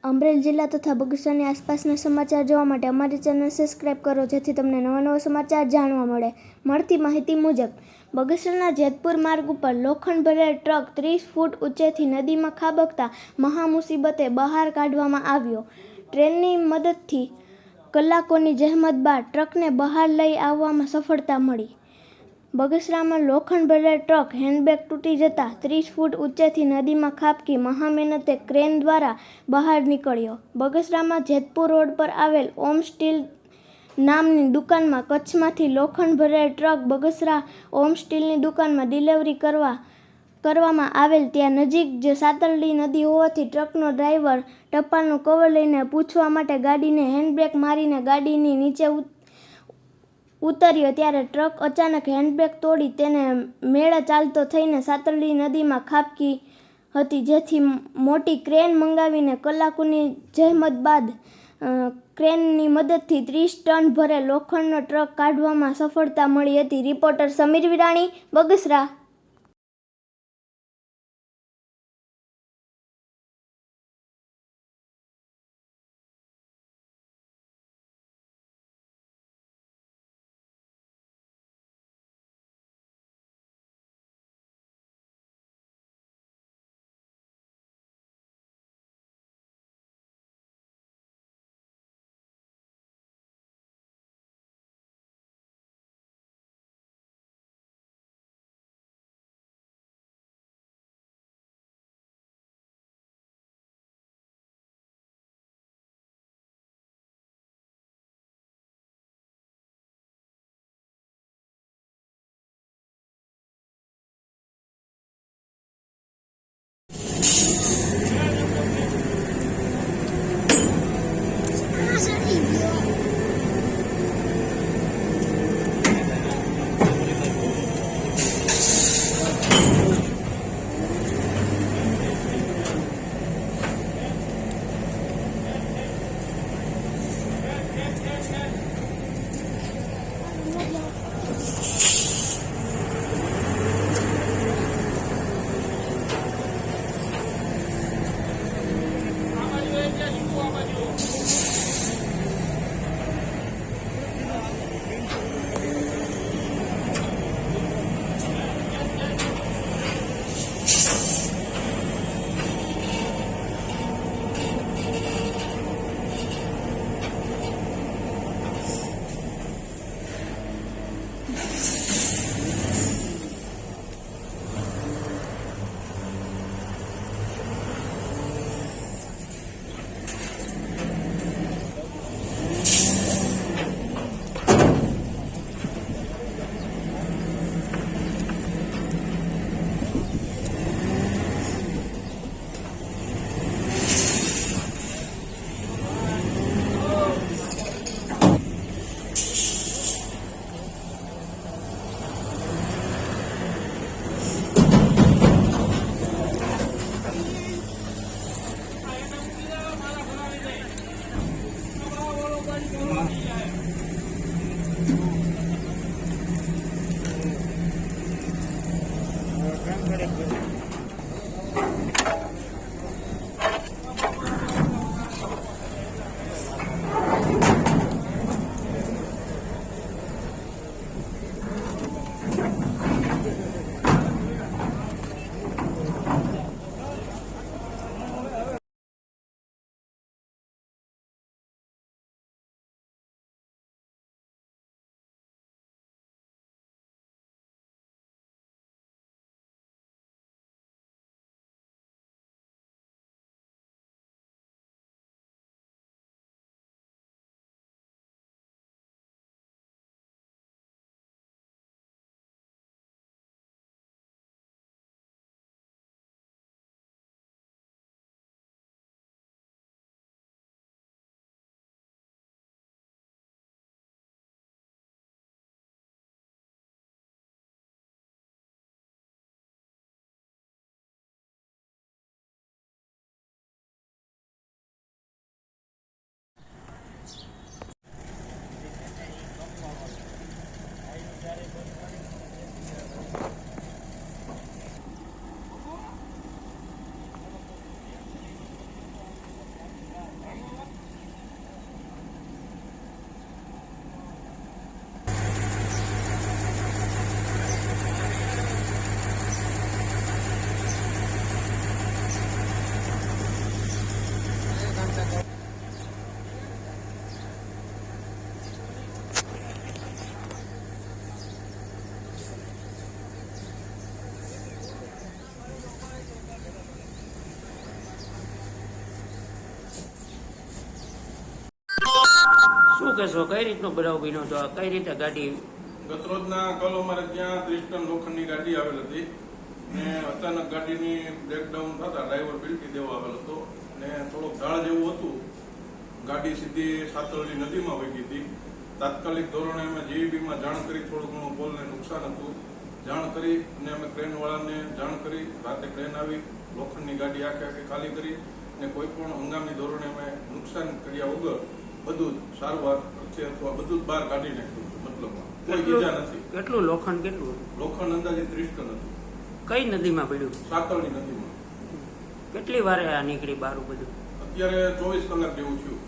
અમરેલી જિલ્લા તથા બગસરાની આસપાસના સમાચાર જોવા માટે અમારી ચેનલ સબસ્ક્રાઇબ કરો, જેથી તમને નવા સમાચાર જાણવા મળે. મળતી માહિતી મુજબ બગસરાના જેતપુર માર્ગ ઉપર લોખંડ ભરેલ ટ્રક 30 ફૂટ ઊંચેથી નદીમાં ખાબકતા મહામુસીબતે બહાર કાઢવામાં આવ્યો. ટ્રેનની મદદથી કલાકોની જહેમત બાદ ટ્રકને બહાર લઈ આવવામાં સફળતા મળી. બગસરામાં લોખંડ ભરેલ ટ્રક હેન્ડબ્રેક તૂટી જતા 30 ફૂટ ઊંચેથી નદીમાં ખાબકી મહામહેનતે ક્રેન દ્વારા બહાર નીકળ્યો. બગસરામાં જેતપુર રોડ પર આવેલ ઓમ સ્ટીલ નામની દુકાનમાં કચ્છમાંથી લોખંડ ભરેલ ટ્રક બગસરા ઓમ સ્ટીલની દુકાનમાં ડિલિવરી કરવામાં આવેલ. ત્યાં નજીક જ સાતરડી નદી હોવાથી ટ્રકનો ડ્રાઈવર ટપાલનું કવર લઈને પૂછવા માટે ગાડીને હેન્ડબ્રેક મારીને ગાડીની નીચે ઉતર્યો, ત્યારે ટ્રક અચાનક હેન્ડબ્રેક તોડી તેને મેળે ચાલતો થઈને સાતરડી નદીમાં ખાબકી હતી, જેથી મોટી ક્રેન મંગાવીને કલાકોની જહેમત બાદ ક્રેનની મદદથી 30 ટન ભરેલ લોખંડનો ટ્રક કાઢવામાં સફળતા મળી હતી. રિપોર્ટર સમીર વિરાણી, બગસરા. શું કહેશો, કઈ રીતનો બનાવ બન્યો હતો? કઈ રીતે ગાડી? ગતરોજના કલ અમારે ત્યાં 30 ટન લોખંડની ગાડી આવેલ હતી ને અચાનક ગાડીની બ્રેકડાઉન થતા ડ્રાઈવર બિલટી દેવા આવેલ હતો ને થોડોક ઢાળ જેવું હતું. ગાડી સીધી સાતરલી નદીમાં વહી હતી. તાત્કાલિક ધોરણે અમે જીઈબીમાં જાણ કરી, થોડું ઘણું પોલને નુકસાન હતું. જાણ કરી અને અમે ક્રેનવાળાને જાણ કરી. રાતે ક્રેન આવી લોખંડની ગાડી આખે ખાલી કરી અને કોઈ પણ હંગામી ધોરણે અમે નુકસાન કર્યા વગર બધું જ સારવાર છે અથવા બધું જ બહાર કાઢી નાખ્યું હતું. મતલબમાં કોઈ ઈજા નથી. કેટલું લોખંડ? કેટલું લોખંડ અંદાજે 30 ટન હતું. કઈ નદીમાં પડ્યું? સાતરલી નદીમાં. કેટલી વારે આ નીકળી બહાર બધું? અત્યારે 24 કલાક જેવું થયું.